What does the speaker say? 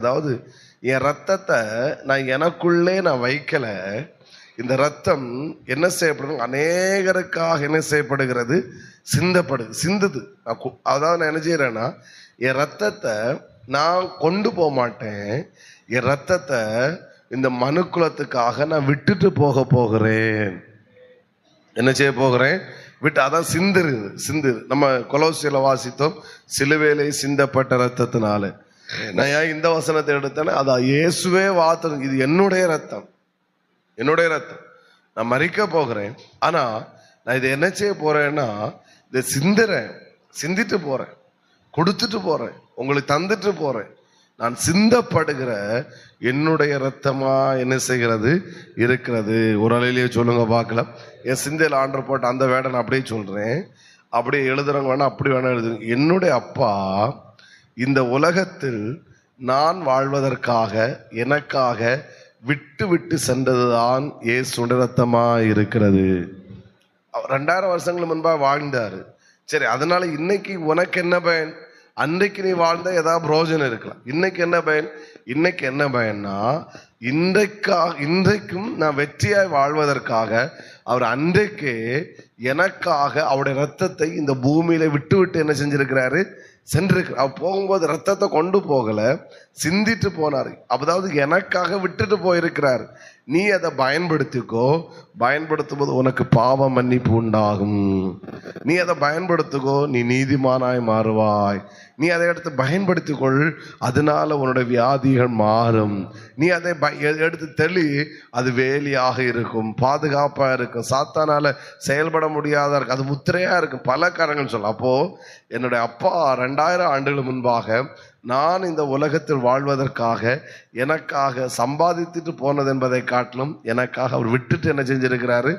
அதாவது என் ரத்தத்தை நான் எனக்குள்ளே நான் வைக்கல. இந்த ரத்தம் என்ன செய்யப்படும்? அநேகருக்காக என்ன செய்யப்படுகிறது? சிந்துது. அதாவது நான் என்ன செய்யறேன்னா, என் ரத்தத்தை நான் கொண்டு போக மாட்டேன். என் ரத்தத்தை இந்த மனுக்குலத்துக்காக நான் விட்டுட்டு போகிறேன். என்ன செய்ய போகிறேன்? அதான் சிந்துது. நம்ம கொலோசியல வாசித்தோம், சிலுவையிலே சிந்தப்பட்ட ரத்தத்தினால. நான் ஏன் இந்த வசனத்தை எடுத்தேன்னா, அதான் இயேசுவே வார்த்தை, இது என்னுடைய ரத்தம். நான் மரிக்க போகிறேன். ஆனா நான் இதை என்ன செய்ய போறேன்னா, இதை சிந்திட்டு போறேன், கொடுத்துட்டு போறேன், உங்களுக்கு தந்துட்டு போறேன். நான் சிந்தப்படுகிற என்னுடைய ரத்தமா என்ன செய்கிறது இருக்கிறது. ஒரு அலையிலேயே சொல்லுங்க பார்க்கலாம். என் சிந்தையில் ஆண்டர் போட்ட அந்த வேடை நான் அப்படியே சொல்றேன். அப்படியே எழுதுறவங்க வேணா அப்படி வேணா எழுதுங்க. என்னுடைய அப்பா இந்த உலகத்தில் நான் வாழ்வதற்காக எனக்காக விட்டு சென்றதுதான் இயேசுடைய ரத்தமா இருக்கிறது. 2000 வருஷங்களுக்கு முன்பாக வாழ்ந்தாரு. சரி, அதனால இன்னைக்கு உனக்கு என்ன பயன்? அன்றைக்கு நீ வாழ்ந்த ஏதாவது பிரோஜனம் இருக்கலாம். இன்னைக்கு என்ன பயன்னா, இன்றைக்கும் நான் வெற்றியாய் வாழ்வதற்காக அவர் அன்றைக்கே எனக்காக அவருடைய ரத்தத்தை இந்த பூமியில விட்டு என்ன செஞ்சிருக்கிறாரு? சென்றிருக்கிறார். அவர் போகும்போது ரத்தத்தை கொண்டு போகல, சிந்திட்டு போனார். அதாவது எனக்காக விட்டுட்டு போயிருக்கிறார். நீ அதை பயன்படுத்தும் போது உனக்கு பாவ மன்னிப்பு உண்டாகும். நீ அதை பயன்படுத்துக்கோ, நீ நீதிமானாய் மாறுவாய். நீ அதை எடுத்து பயன்படுத்திக்கொள், அதனால உன்னோட வியாதிகள் மாறும். நீ அதை எடுத்து தெளி, அது வேலியாக இருக்கும், பாதுகாப்பா இருக்கும், சாத்தானால செயல்பட முடியாதா இருக்கும், அது முத்திரையா இருக்கும், பல காரணங்கள் சொல்ல. அப்போ என்னுடைய அப்பா 2000 ஆண்டுகள் முன்பாக நான் இந்த உலகத்தில் வாழ்வதற்காக எனக்காக சம்பாதித்துட்டு போனது என்பதை காட்டிலும் எனக்காக அவர் விட்டுட்டு என்ன செஞ்சிருக்கிறாரு?